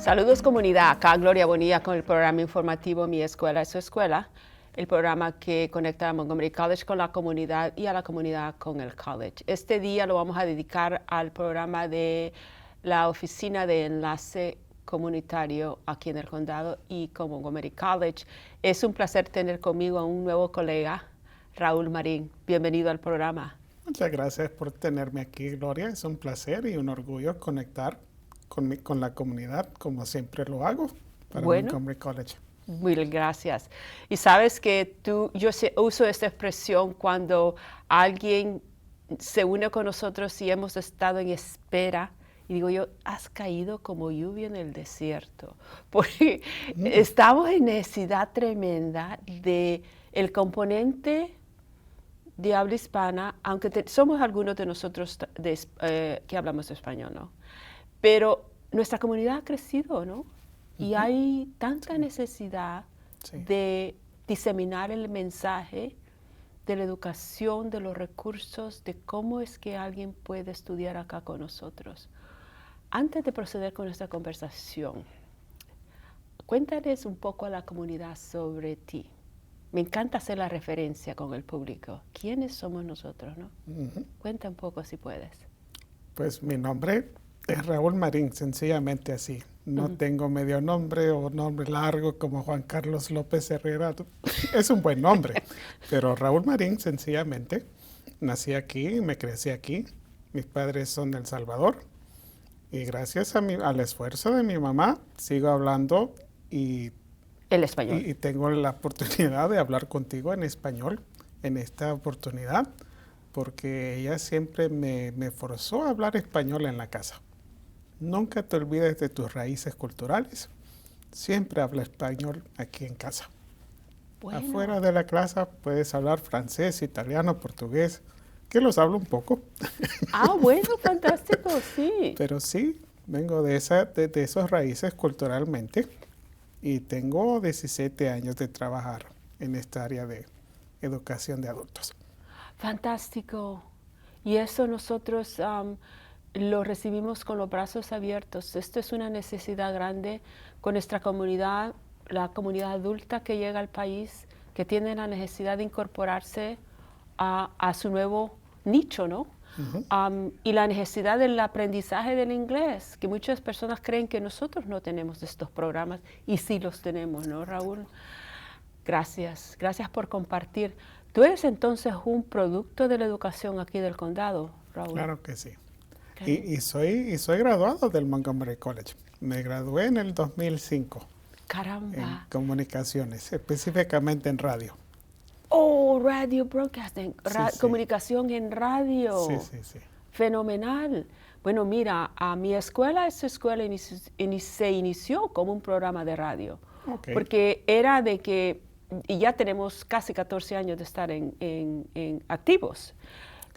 Saludos comunidad, acá Gloria Bonilla con el programa informativo Mi Escuela es Su Escuela, el programa que conecta a Montgomery College con la comunidad y a la comunidad con el college. Este día lo vamos a dedicar al programa de la Oficina de Enlace Comunitario aquí en el condado y con Montgomery College. Es un placer tener conmigo a un nuevo colega, Raúl Marín. Bienvenido al programa. Muchas gracias por tenerme aquí, Gloria. Es un placer y un orgullo conectar con la comunidad, como siempre lo hago, para Montgomery College. Mil gracias. Y sabes que yo uso esta expresión cuando alguien se une con nosotros y hemos estado en espera. Y digo yo, has caído como lluvia en el desierto, porque estamos en necesidad tremenda de el componente de habla hispana, aunque somos algunos de nosotros que hablamos español, ¿no? Pero nuestra comunidad ha crecido, ¿no? Y hay tanta necesidad de diseminar el mensaje de la educación, de los recursos, de cómo es que alguien puede estudiar acá con nosotros. Antes de proceder con nuestra conversación, cuéntales un poco a la comunidad sobre ti. Me encanta hacer la referencia con el público. ¿Quiénes somos nosotros, no? Cuenta un poco si puedes. Pues mi nombre es Raúl Marín, sencillamente así. No tengo medio nombre o nombre largo como Juan Carlos López Herrera. Es un buen nombre, pero Raúl Marín, sencillamente. Nací aquí, me crecí aquí. Mis padres son de El Salvador. Y gracias al esfuerzo de mi mamá, sigo hablando el español. Y tengo la oportunidad de hablar contigo en español en esta oportunidad, porque ella siempre me forzó a hablar español en la casa. Nunca te olvides de tus raíces culturales. Siempre habla español aquí en casa. Bueno. Afuera de la clase puedes hablar francés, italiano, portugués, que los hablo un poco. Ah, bueno, fantástico, sí. Pero sí, vengo de esas raíces culturalmente. Y tengo 17 años de trabajar en esta área de educación de adultos. Fantástico. Y eso nosotros lo recibimos con los brazos abiertos. Esto es una necesidad grande con nuestra comunidad, la comunidad adulta que llega al país, que tiene la necesidad de incorporarse a su nuevo nicho, ¿no? Y la necesidad del aprendizaje del inglés, que muchas personas creen que nosotros no tenemos estos programas y sí los tenemos, ¿no, Raúl? Gracias por compartir. ¿Tú eres entonces un producto de la educación aquí del condado, Raúl? Claro que sí. Okay. Y soy graduado del Montgomery College. Me gradué en el 2005. ¡Caramba! En comunicaciones, específicamente en radio. Oh, radio broadcasting, Sí. comunicación en radio. Sí. Fenomenal. Bueno, mira, a mi escuela, esa escuela se inició como un programa de radio. Okay. Porque era de que, y ya tenemos casi 14 años de estar en activos.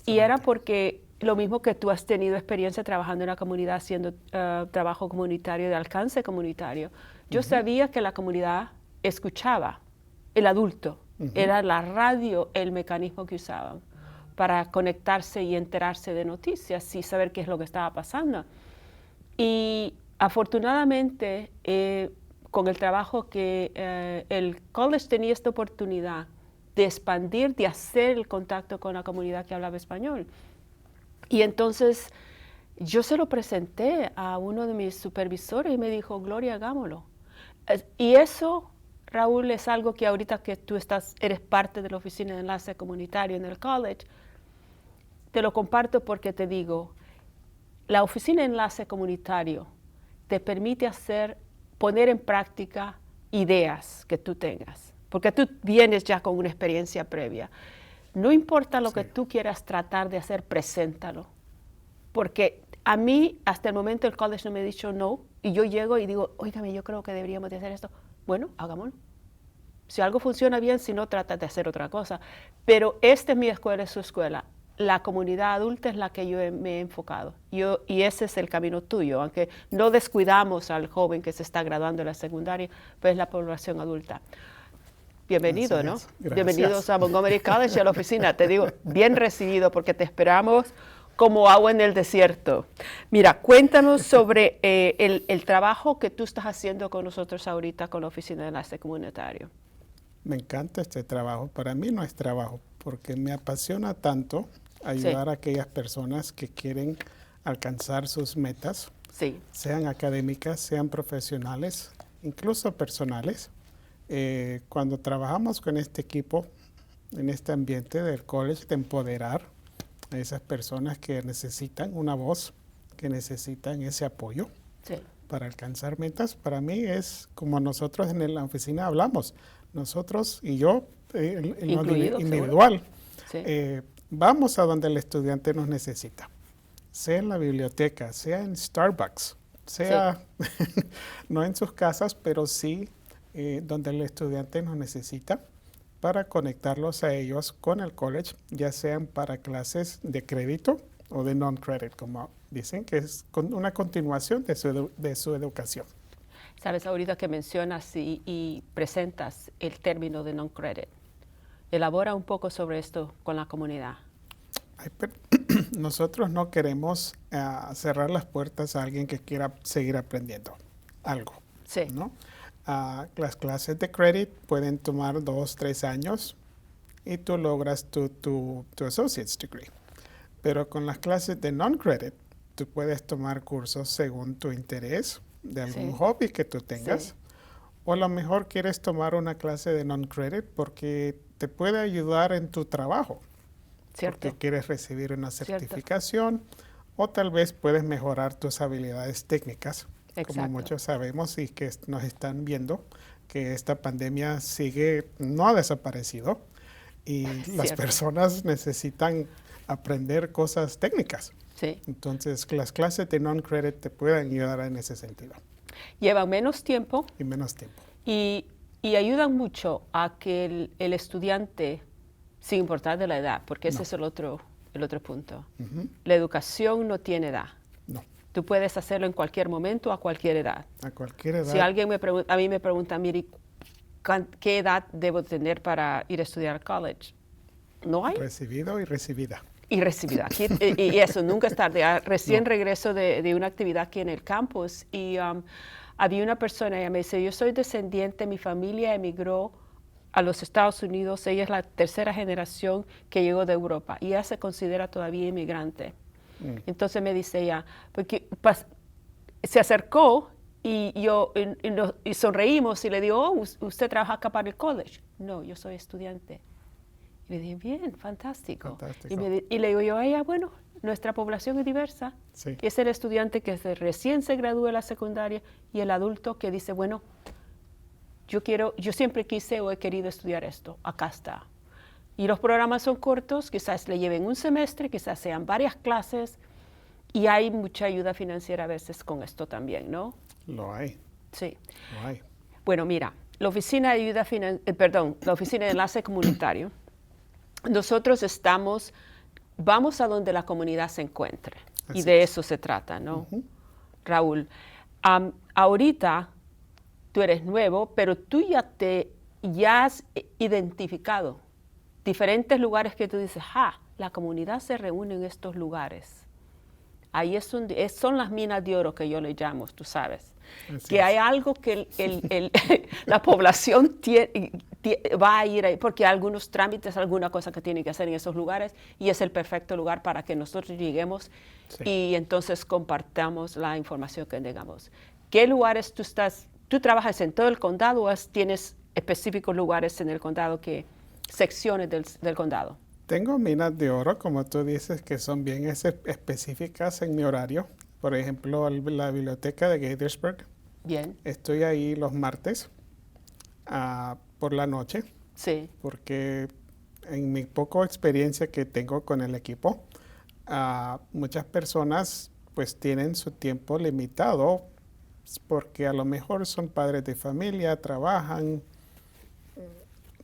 Y era porque lo mismo que tú has tenido experiencia trabajando en la comunidad, haciendo trabajo comunitario, de alcance comunitario. Yo sabía que la comunidad escuchaba, el adulto. Era la radio el mecanismo que usaban para conectarse y enterarse de noticias y saber qué es lo que estaba pasando. Y afortunadamente, con el trabajo que el college tenía esta oportunidad de expandir, de hacer el contacto con la comunidad que hablaba español. Y entonces yo se lo presenté a uno de mis supervisores y me dijo, Gloria, hagámoslo. Y eso, Raúl, es algo que ahorita que tú eres parte de la oficina de enlace comunitario en el college, te lo comparto porque te digo, la oficina de enlace comunitario te permite poner en práctica ideas que tú tengas, porque tú vienes ya con una experiencia previa. No importa lo que tú quieras tratar de hacer, preséntalo, porque a mí hasta el momento el college no me ha dicho no, y yo llego y digo, óigame, yo creo que deberíamos de hacer esto. Bueno, hagámoslo. Si algo funciona bien, si no, trata de hacer otra cosa. Pero esta es mi escuela, es su escuela. La comunidad adulta es la que yo me he enfocado. Y ese es el camino tuyo, aunque no descuidamos al joven que se está graduando de la secundaria, pues es la población adulta. Bienvenido, Gracias. ¿no? Bienvenidos a Montgomery College y a la oficina. Te digo, bien recibido, porque te esperamos como agua en el desierto. Mira, cuéntanos sobre el trabajo que tú estás haciendo con nosotros ahorita con la Oficina de Enlace Comunitario. Me encanta este trabajo. Para mí no es trabajo, porque me apasiona tanto ayudar a aquellas personas que quieren alcanzar sus metas, sean académicas, sean profesionales, incluso personales. Cuando trabajamos con este equipo, en este ambiente del college, de empoderar a esas personas que necesitan una voz, que necesitan ese apoyo para alcanzar metas, para mí es como nosotros en la oficina hablamos, nosotros y yo, individual, vamos a donde el estudiante nos necesita, sea en la biblioteca, sea en Starbucks, sea no en sus casas, pero sí donde el estudiante nos necesita, para conectarlos a ellos con el college, ya sean para clases de crédito o de non-credit, como dicen, que es una continuación de su educación. Sabes, ahorita que mencionas y presentas el término de non-credit, elabora un poco sobre esto con la comunidad. Nosotros no queremos cerrar las puertas a alguien que quiera seguir aprendiendo algo, ¿no? Las clases de credit pueden tomar 2, 3 años y tú logras tu associate's degree. Pero con las clases de non-credit, tú puedes tomar cursos según tu interés de algún hobby que tú tengas. O a lo mejor quieres tomar una clase de non-credit porque te puede ayudar en tu trabajo. Porque quieres recibir una certificación o tal vez puedes mejorar tus habilidades técnicas. Como muchos sabemos y que nos están viendo, que esta pandemia no ha desaparecido y las personas necesitan aprender cosas técnicas. Entonces, las clases de non-credit te pueden ayudar en ese sentido. Llevan menos tiempo. Y menos tiempo. Y ayudan mucho a que el estudiante, sin importar de la edad, porque ese es el otro punto. La educación no tiene edad. Tú puedes hacerlo en cualquier momento, a cualquier edad. A cualquier edad. Si alguien a mí me pregunta, Miri, ¿qué edad debo tener para ir a estudiar al college? No hay. Recibido y recibida. Y recibida. Y eso, nunca es tarde. Recién regreso de una actividad aquí en el campus y había una persona, ella me dice, yo soy descendiente, mi familia emigró a los Estados Unidos, ella es la tercera generación que llegó de Europa y ella se considera todavía inmigrante. Entonces me dice ella, porque se acercó y sonreímos y le digo, ¿usted trabaja acá para el college? No, yo soy estudiante. Y le dije, bien, fantástico. Y le digo yo a ella, bueno, nuestra población es diversa. Es el estudiante que recién se gradúa de la secundaria y el adulto que dice, bueno, yo siempre quise o he querido estudiar esto, acá está. Y los programas son cortos, quizás le lleven un semestre, quizás sean varias clases, y hay mucha ayuda financiera a veces con esto también, ¿no? Lo hay. Sí. Lo hay. Bueno, mira, la Oficina de la Oficina de Enlace Comunitario, nosotros vamos a donde la comunidad se encuentre, y de eso se trata, ¿no? Raúl, ahorita tú eres nuevo, pero tú ya has identificado diferentes lugares que tú dices, la comunidad se reúne en estos lugares. Ahí son las minas de oro que yo le llamo, tú sabes. Así hay algo que la población va a ir ahí, porque hay algunos trámites, alguna cosa que tiene que hacer en esos lugares, y es el perfecto lugar para que nosotros lleguemos y entonces compartamos la información que tengamos. ¿Qué lugares tú trabajas en todo el condado o tienes específicos lugares en el condado secciones del condado? Tengo minas de oro, como tú dices, que son bien específicas en mi horario. Por ejemplo, la biblioteca de Gaithersburg. Bien. Estoy ahí los martes por la noche. Sí. Porque en mi poca experiencia que tengo con el equipo, muchas personas pues tienen su tiempo limitado porque a lo mejor son padres de familia, trabajan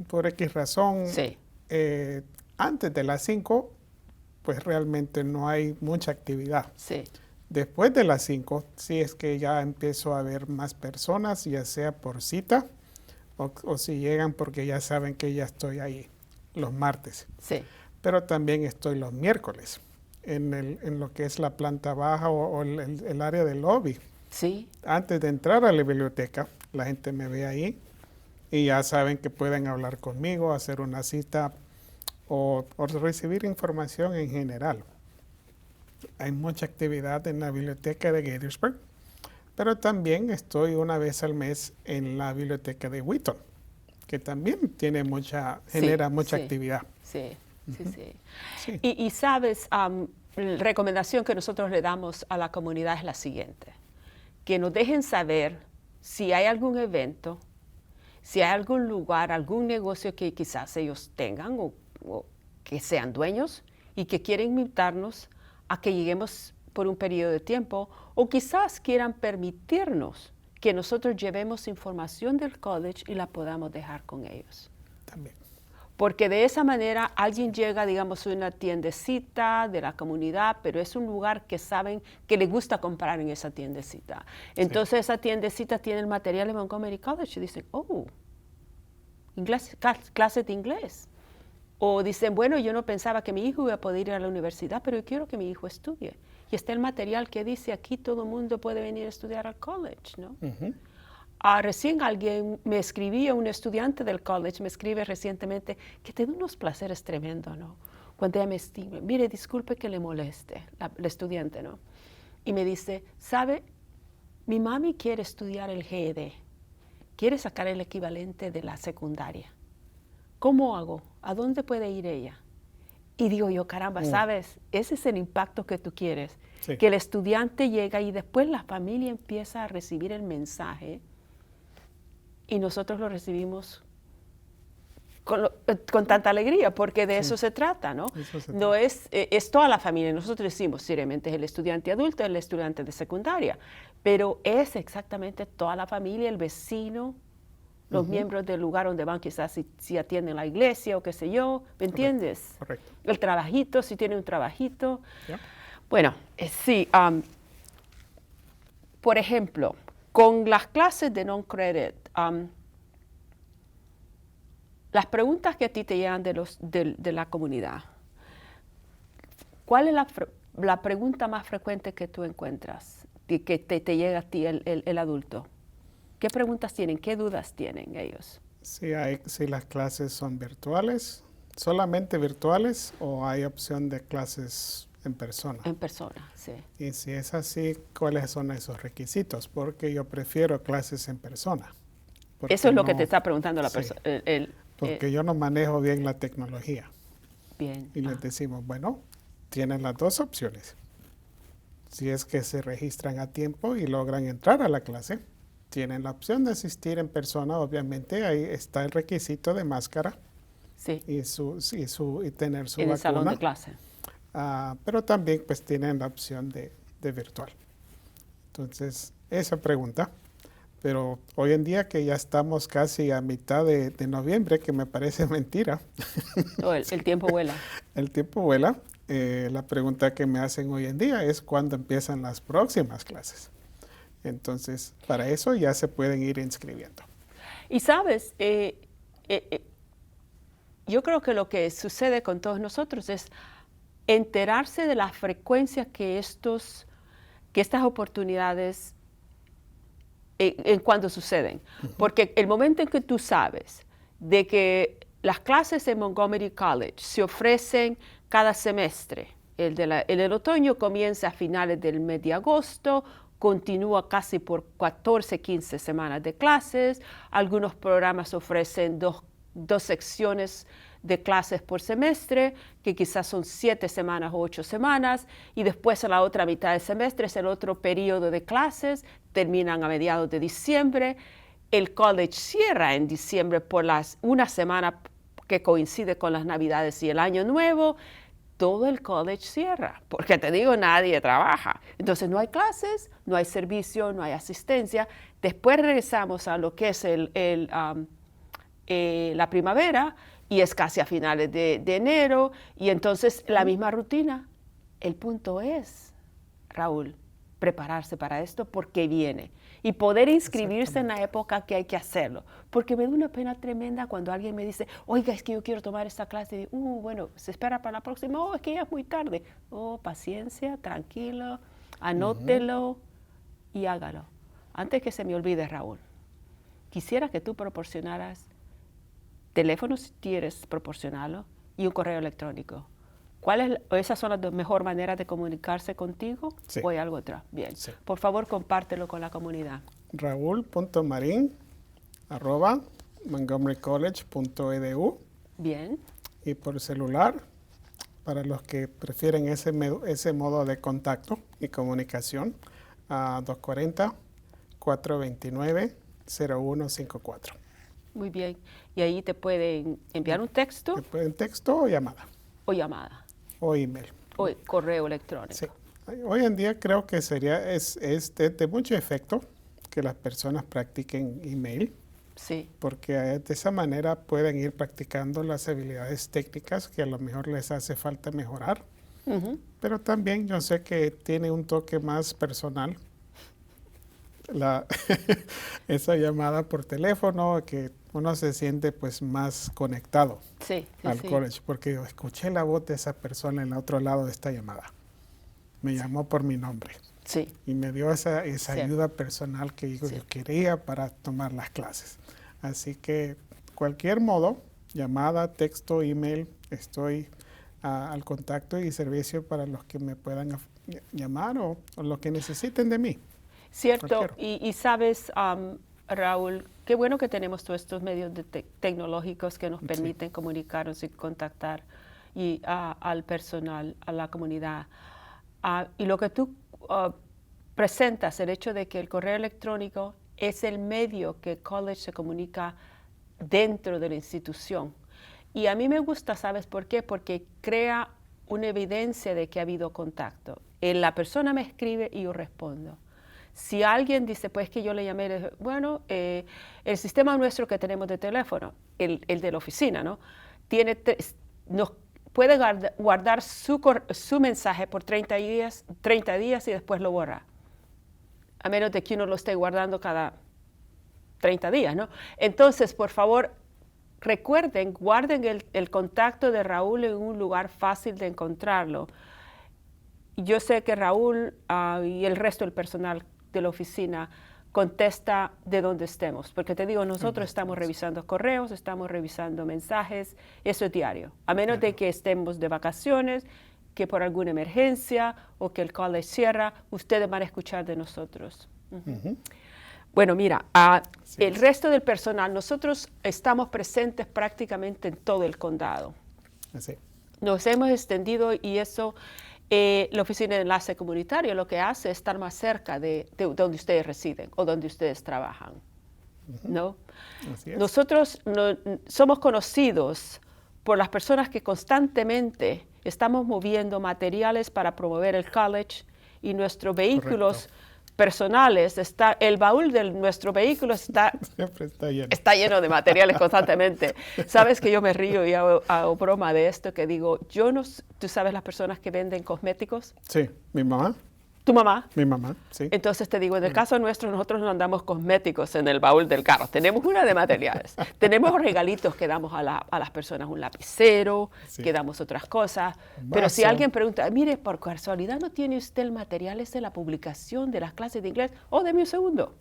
por X razón. Antes de las 5, pues realmente no hay mucha actividad. Después de las 5, sí es que ya empiezo a ver más personas, ya sea por cita o si llegan porque ya saben que ya estoy ahí los martes. Pero también estoy los miércoles. en lo que es la planta baja o el área del lobby. Sí. Antes de entrar a la biblioteca, la gente me ve ahí y ya saben que pueden hablar conmigo, hacer una cita o recibir información en general. Hay mucha actividad en la biblioteca de Gettysburg, pero también estoy una vez al mes en la biblioteca de Wheaton, que también tiene genera mucha actividad. Sí, sí, sí. Sí. Y sabes, la recomendación que nosotros le damos a la comunidad es la siguiente, que nos dejen saber si hay algún evento, si hay algún lugar, algún negocio que quizás ellos tengan o que sean dueños y que quieren invitarnos a que lleguemos por un periodo de tiempo, o quizás quieran permitirnos que nosotros llevemos información del college y la podamos dejar con ellos. También. Porque de esa manera alguien llega, digamos, a una tiendecita de la comunidad, pero es un lugar que saben que les gusta comprar en esa tiendecita. Entonces esa tiendecita tiene el material de Montgomery College y dicen, oh, clase de inglés. O dicen, bueno, yo no pensaba que mi hijo iba a poder ir a la universidad, pero yo quiero que mi hijo estudie. Y está el material que dice, aquí todo el mundo puede venir a estudiar al college, ¿no? Recién alguien me escribía, un estudiante del college me escribe recientemente que tiene unos placeres tremendos, ¿no? Cuando ella me estima, mire, disculpe que le moleste, la estudiante, ¿no? Y me dice, ¿sabe? Mi mami quiere estudiar el GED, quiere sacar el equivalente de la secundaria. ¿Cómo hago? ¿A dónde puede ir ella? Y digo yo, caramba, ¿sabes? Ese es el impacto que tú quieres. Sí. Que el estudiante llega y después la familia empieza a recibir el mensaje y nosotros lo recibimos con tanta alegría, porque de eso se trata, ¿no? No es toda la familia. Nosotros decimos, seriamente, es el estudiante adulto, el estudiante de secundaria, pero es exactamente toda la familia, el vecino, los miembros del lugar donde van, quizás si atienden la iglesia o qué sé yo, ¿me entiendes? Correcto. El trabajito, si tiene un trabajito. Yeah. Bueno, sí. Por ejemplo, con las clases de non-credit, las preguntas que a ti te llegan de la comunidad, ¿cuál es la pregunta más frecuente que tú encuentras, que te llega a ti el adulto? ¿Qué preguntas tienen? ¿Qué dudas tienen ellos? Si las clases son virtuales, solamente virtuales, o hay opción de clases en persona. En persona, sí. Y si es así, ¿cuáles son esos requisitos? Porque yo prefiero clases en persona. Eso es lo que te está preguntando la persona. Porque yo no manejo bien la tecnología. Bien. Y les decimos, bueno, tienen las dos opciones. Si es que se registran a tiempo y logran entrar a la clase, tienen la opción de asistir en persona. Obviamente ahí está el requisito de máscara, sí, y tener su en vacuna. el salón de clase. Pero también pues tienen la opción de virtual. Entonces, esa pregunta. Pero hoy en día que ya estamos casi a mitad de noviembre, que me parece mentira. Oh, el tiempo vuela. El tiempo vuela. La pregunta que me hacen hoy en día es ¿cuándo empiezan las próximas clases? Entonces, para eso ya se pueden ir inscribiendo. Y sabes, yo creo que lo que sucede con todos nosotros es enterarse de la frecuencia que estas oportunidades en cuando suceden. Porque el momento en que tú sabes de que las clases en Montgomery College se ofrecen cada semestre, el del otoño comienza a finales del mes de agosto, continúa casi por 14, 15 semanas de clases. Algunos programas ofrecen dos secciones de clases por semestre, que quizás son 7 semanas o 8 semanas, y después a la otra mitad del semestre es el otro periodo de clases, terminan a mediados de diciembre. El college cierra en diciembre por una semana que coincide con las Navidades y el Año Nuevo. Todo el college cierra, porque te digo, nadie trabaja. Entonces no hay clases, no hay servicio, no hay asistencia. Después regresamos a lo que es la primavera, y es casi a finales de enero, y entonces la misma rutina. El punto es, Raúl, prepararse para esto porque viene. y poder inscribirse en la época que hay que hacerlo. Porque me da una pena tremenda cuando alguien me dice, oiga, es que yo quiero tomar esta clase. Y digo, bueno, se espera para la próxima. Oh, es que ya es muy tarde. Oh, paciencia, tranquilo, anótelo y hágalo. Antes que se me olvide, Raúl, quisiera que tú proporcionaras teléfono si quieres proporcionarlo y un correo electrónico. ¿Esas son las mejores maneras de comunicarse contigo? Sí. ¿O hay algo otra? Bien. Sí. Por favor, compártelo con la comunidad. raul.marin@montgomerycollege.edu. Bien. Y por celular, para los que prefieren ese modo de contacto y comunicación, a 240-429-0154. Muy bien. Y ahí te pueden enviar un texto. Te pueden texto o llamada. O llamada. O email. O correo electrónico. Sí. Hoy en día creo que es de mucho efecto que las personas practiquen email. Sí. Porque de esa manera pueden ir practicando las habilidades técnicas que a lo mejor les hace falta mejorar. Pero también yo sé que tiene un toque más personal esa llamada por teléfono, que uno se siente pues más conectado al college, porque yo escuché la voz de esa persona en el otro lado de esta llamada. Me llamó por mi nombre. Sí. Y me dio esa ayuda personal que yo quería para tomar las clases. Así que cualquier modo, llamada, texto, email, estoy al contacto y servicio para los que me puedan llamar o los que necesiten de mí. Cierto, y sabes, Raúl, qué bueno que tenemos todos estos medios tecnológicos que nos permiten comunicarnos y contactar al personal, a la comunidad. Y lo que tú presentas, el hecho de que el correo electrónico es el medio que el college se comunica dentro de la institución. Y a mí me gusta, ¿sabes por qué? Porque crea una evidencia de que ha habido contacto. La persona me escribe y yo respondo. Si alguien dice, pues que yo le llamé, bueno, el sistema nuestro que tenemos de teléfono, el de la oficina, ¿no? Nos puede guardar su mensaje por 30 días y después lo borra. A menos de que uno lo esté guardando cada 30 días, ¿no? Entonces, por favor, recuerden, guarden el contacto de Raúl en un lugar fácil de encontrarlo. Yo sé que Raúl y el resto del personal de la oficina contesta de donde estemos, porque te digo, nosotros estamos revisando correos, estamos revisando mensajes, eso es diario, a menos de que estemos de vacaciones, que por alguna emergencia o que el college cierra, ustedes van a escuchar de nosotros. Bueno, mira, el resto del personal, nosotros estamos presentes prácticamente en todo el condado. Nos hemos extendido y eso... la Oficina de Enlace Comunitario lo que hace es estar más cerca de donde ustedes residen o donde ustedes trabajan, ¿no? Así es. Nosotros somos conocidos por las personas que constantemente estamos moviendo materiales para promover el college y nuestros vehículos personales, el baúl de nuestro vehículo siempre está lleno de materiales constantemente. Sabes que yo me río y hago broma de esto, que digo, ¿tú sabes las personas que venden cosméticos? Sí, mi mamá. ¿Tu mamá? Mi mamá, sí. Entonces te digo, en el caso nuestro, nosotros no andamos cosméticos en el baúl del carro. Tenemos una de materiales. Tenemos regalitos que damos a las personas, un lapicero, que damos otras cosas. Pero si alguien pregunta, mire, por casualidad, ¿no tiene usted el material de la publicación de las clases de inglés? Deme un segundo.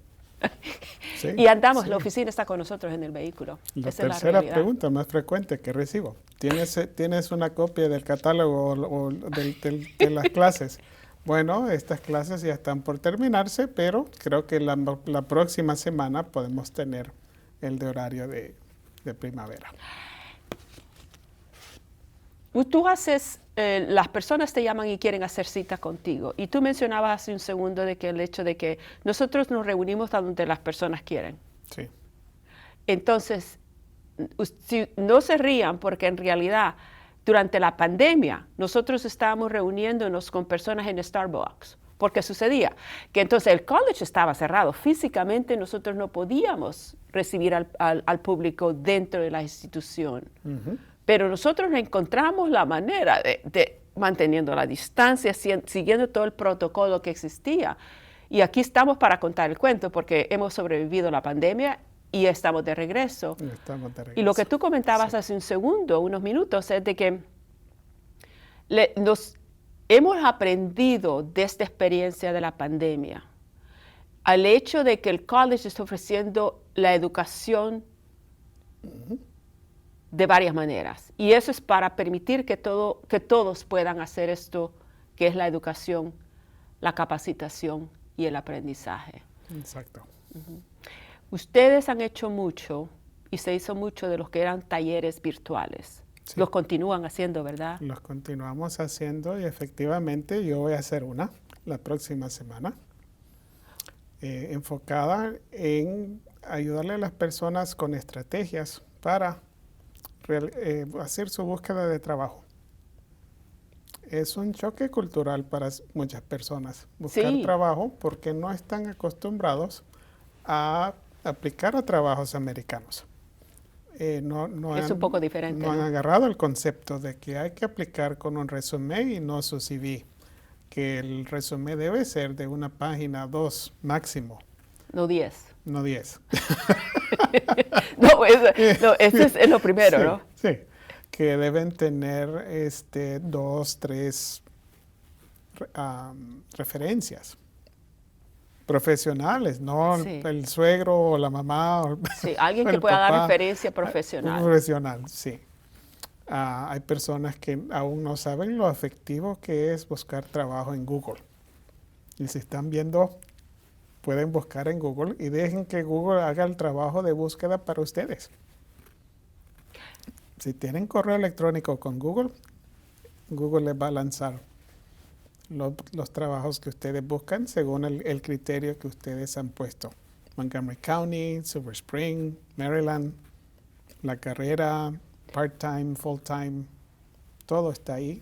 Y andamos, la oficina está con nosotros en el vehículo. La tercera pregunta más frecuente que recibo. ¿Tienes una copia del catálogo o de las clases? Bueno, estas clases ya están por terminarse, pero creo que la próxima semana podemos tener el de horario de primavera. Tú haces, las personas te llaman y quieren hacer cita contigo. Y tú mencionabas hace un segundo de que el hecho de que nosotros nos reunimos donde las personas quieren. Sí. Entonces, no se rían porque en realidad durante la pandemia nosotros estábamos reuniéndonos con personas en Starbucks. Porque sucedía que entonces el college estaba cerrado. Físicamente nosotros no podíamos recibir al público dentro de la institución. Pero nosotros encontramos la manera de manteniendo la distancia, siguiendo todo el protocolo que existía. Y aquí estamos para contar el cuento porque hemos sobrevivido la pandemia y estamos de regreso. Estamos de regreso. Y lo que tú comentabas hace unos minutos, es de que nos hemos aprendido de esta experiencia de la pandemia al hecho de que el college está ofreciendo la educación de varias maneras. Y eso es para permitir que todos puedan hacer esto, que es la educación, la capacitación y el aprendizaje. Exacto. Ustedes han hecho mucho y se hizo mucho de los que eran talleres virtuales. Sí. Los continúan haciendo, ¿verdad? Los continuamos haciendo y efectivamente yo voy a hacer una la próxima semana, enfocada en ayudarle a las personas con estrategias para hacer su búsqueda de trabajo. Es un choque cultural para muchas personas buscar trabajo porque no están acostumbrados a aplicar a trabajos americanos. Es un poco diferente. No han agarrado el concepto de que hay que aplicar con un resumen y no su CV, que el resumen debe ser de una página, 2 máximo. No 10. No 10. No, eso es lo primero, sí, ¿no? Sí, que deben tener 2, 3 referencias profesionales, no el suegro o la mamá. Sí, alguien que pueda dar referencia profesional. Profesional, sí. Hay personas que aún no saben lo efectivo que es buscar trabajo en Google. Y si están viendo, pueden buscar en Google y dejen que Google haga el trabajo de búsqueda para ustedes. Si tienen correo electrónico con Google, Google les va a lanzar los trabajos que ustedes buscan según el criterio que ustedes han puesto. Montgomery County, Silver Spring, Maryland, la carrera, part-time, full-time, todo está ahí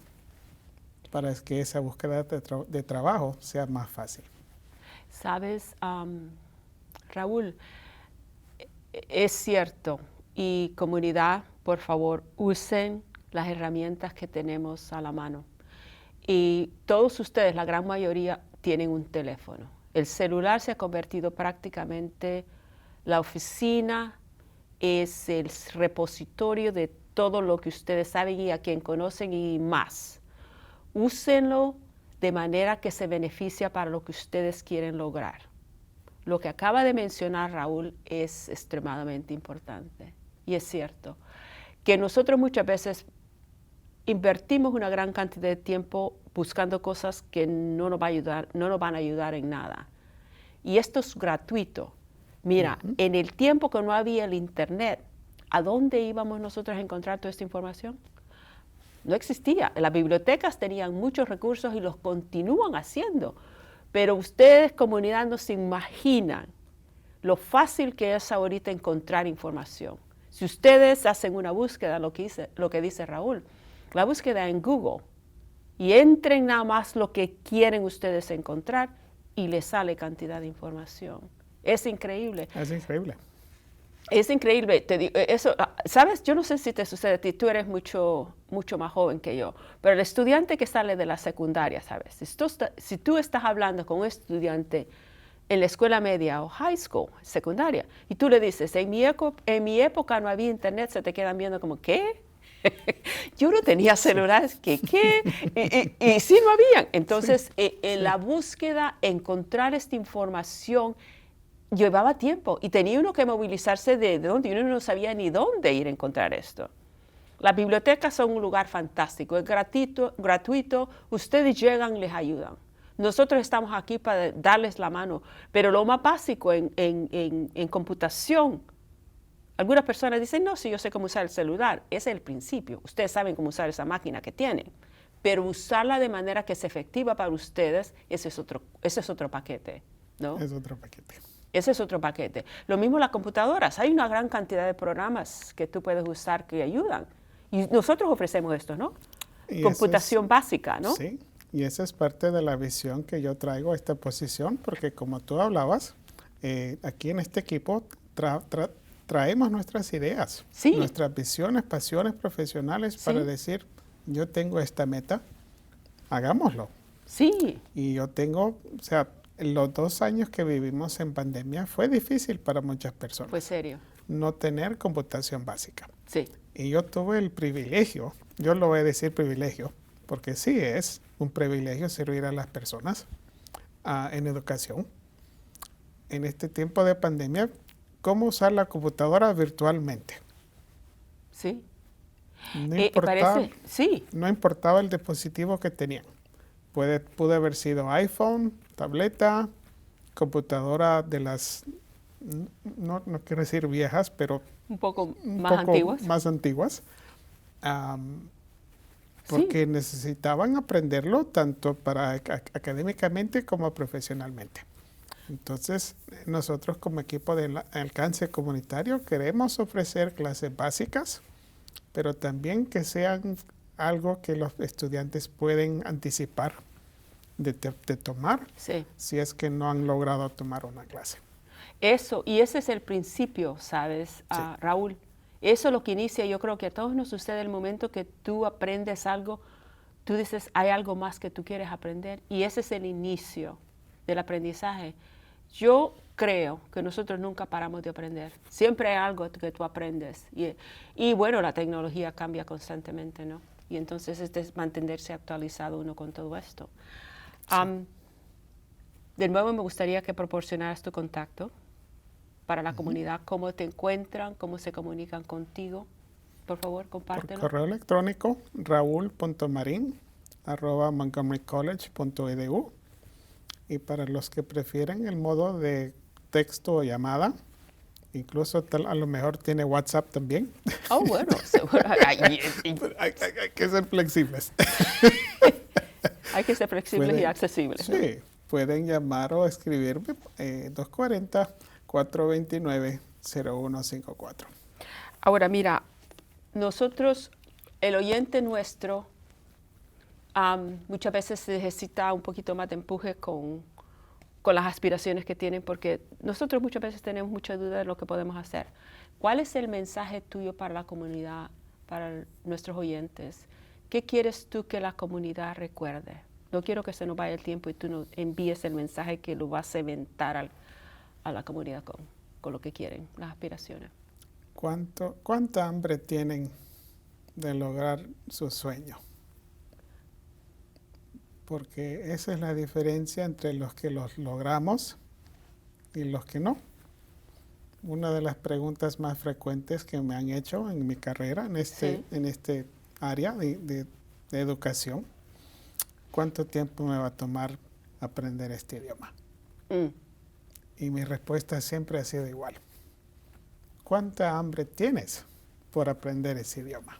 para que esa búsqueda de trabajo sea más fácil. Sabes, Raúl, es cierto, y comunidad, por favor, usen las herramientas que tenemos a la mano. Y todos ustedes, la gran mayoría, tienen un teléfono. El celular se ha convertido prácticamente, la oficina es el repositorio de todo lo que ustedes saben y a quien conocen y más. Úsenlo de manera que se beneficia para lo que ustedes quieren lograr. Lo que acaba de mencionar Raúl es extremadamente importante. Y es cierto que nosotros muchas veces invertimos una gran cantidad de tiempo buscando cosas que no nos van a ayudar en nada. Y esto es gratuito. Mira, en el tiempo que no había el Internet, ¿a dónde íbamos nosotros a encontrar toda esta información? No existía. Las bibliotecas tenían muchos recursos y los continúan haciendo. Pero ustedes, comunidad, no se imaginan lo fácil que es ahorita encontrar información. Si ustedes hacen una búsqueda, lo que dice Raúl, la búsqueda en Google, y entren nada más lo que quieren ustedes encontrar y les sale cantidad de información. Es increíble. Es increíble. Es increíble. Te digo, eso, ¿sabes? Yo no sé si te sucede a ti, tú eres mucho más joven que yo, pero el estudiante que sale de la secundaria, ¿sabes? Si tú estás hablando con un estudiante en la escuela media o high school, secundaria, y tú le dices, en mi época no había internet, se te quedan viendo como, ¿qué? Yo no tenía celulares, ¿qué? Y sí no habían. Entonces, en la búsqueda, encontrar esta información llevaba tiempo y tenía uno que movilizarse de dónde, y uno no sabía ni dónde ir a encontrar esto. Las bibliotecas son un lugar fantástico, es gratuito, ustedes llegan, les ayudan. Nosotros estamos aquí para darles la mano, pero lo más básico en computación, algunas personas dicen, no, sí, yo sé cómo usar el celular. Ese es el principio. Ustedes saben cómo usar esa máquina que tienen. Pero usarla de manera que sea efectiva para ustedes, ese es otro paquete, ¿no? Es otro paquete. Ese es otro paquete. Lo mismo las computadoras. Hay una gran cantidad de programas que tú puedes usar que ayudan. Y nosotros ofrecemos esto, ¿no? Computación básica, ¿no? Sí, y esa es parte de la visión que yo traigo a esta posición, porque como tú hablabas, aquí en este equipo traemos nuestras ideas, nuestras visiones, pasiones profesionales para decir, yo tengo esta meta, hagámoslo. Sí. Y yo tengo, o sea, los 2 años que vivimos en pandemia fue difícil para muchas personas. Fue serio. No tener computación básica. Sí. Y yo tuve el privilegio, yo lo voy a decir privilegio, porque sí es un privilegio servir a las personas en educación. En este tiempo de pandemia, cómo usar la computadora virtualmente. Sí. Sí. No importaba el dispositivo que tenían. Pude haber sido iPhone, tableta, computadora de las, no quiero decir viejas, pero un poco antiguas. Más antiguas. Porque necesitaban aprenderlo tanto para académicamente como profesionalmente. Entonces, nosotros como equipo de alcance comunitario queremos ofrecer clases básicas, pero también que sean algo que los estudiantes pueden anticipar de tomar si es que no han logrado tomar una clase. Eso, y ese es el principio, ¿sabes, Raúl? Eso es lo que inicia, yo creo que a todos nos sucede el momento que tú aprendes algo, tú dices, hay algo más que tú quieres aprender, y ese es el inicio del aprendizaje. Yo creo que nosotros nunca paramos de aprender. Siempre hay algo que tú aprendes. Y bueno, la tecnología cambia constantemente, ¿no? Y entonces es mantenerse actualizado uno con todo esto. De nuevo, me gustaría que proporcionaras tu contacto para la comunidad. ¿Cómo te encuentran? ¿Cómo se comunican contigo? Por favor, compártelo. Por correo electrónico, raul.marin@montgomerycollege.edu. Y para los que prefieren el modo de texto o llamada, incluso a lo mejor tiene WhatsApp también. Oh, bueno, seguro. Hay que ser flexibles. Hay que ser flexibles y accesibles. Sí, pueden llamar o escribirme 240-429-0154. Ahora, mira, nosotros, el oyente nuestro, muchas veces necesita un poquito más de empuje con las aspiraciones que tienen, porque nosotros muchas veces tenemos mucha duda de lo que podemos hacer. ¿Cuál es el mensaje tuyo para la comunidad, para nuestros oyentes? ¿Qué quieres tú que la comunidad recuerde? No quiero que se nos vaya el tiempo y tú no envíes el mensaje que lo va a cementar a la comunidad con lo que quieren, las aspiraciones. ¿Cuánta hambre tienen de lograr su sueño? Porque esa es la diferencia entre los que los logramos y los que no. Una de las preguntas más frecuentes que me han hecho en mi carrera, en este área de educación, ¿cuánto tiempo me va a tomar aprender este idioma? Y mi respuesta siempre ha sido igual. ¿Cuánta hambre tienes por aprender ese idioma?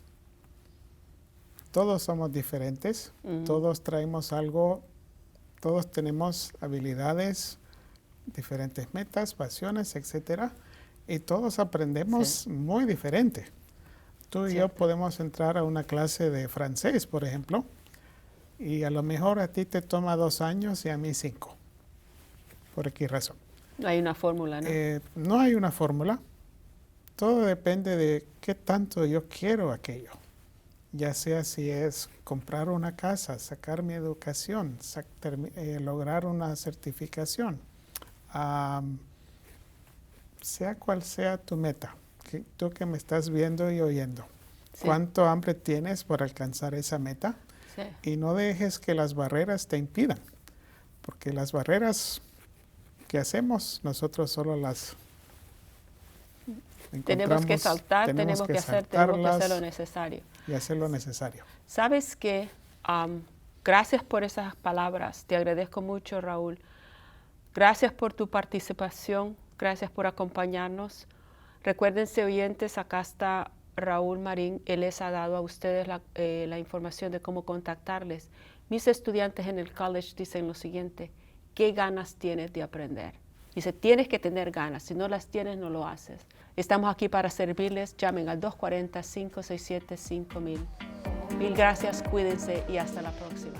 Todos somos diferentes, todos traemos algo, todos tenemos habilidades, diferentes metas, pasiones, etcétera, y todos aprendemos muy diferente. Tú y yo podemos entrar a una clase de francés, por ejemplo, y a lo mejor a ti te toma 2 años y a mí 5. ¿Por qué razón? No hay una fórmula, ¿no? No hay una fórmula. Todo depende de qué tanto yo quiero aquello. Ya sea si es comprar una casa, sacar mi educación, lograr una certificación, sea cual sea tu meta, tú que me estás viendo y oyendo, ¿cuánto hambre tienes por alcanzar esa meta? Y no dejes que las barreras te impidan, porque las barreras que hacemos nosotros solo las tenemos que saltar, tenemos que hacer lo necesario. Y hacer lo necesario. ¿Sabes qué? Gracias por esas palabras. Te agradezco mucho, Raúl. Gracias por tu participación. Gracias por acompañarnos. Recuérdense, oyentes, acá está Raúl Marín. Él les ha dado a ustedes la información de cómo contactarles. Mis estudiantes en el college dicen lo siguiente: ¿qué ganas tienes de aprender? Dice, tienes que tener ganas. Si no las tienes, no lo haces. Estamos aquí para servirles. Llamen al 240-567-5000. Mil gracias, cuídense y hasta la próxima.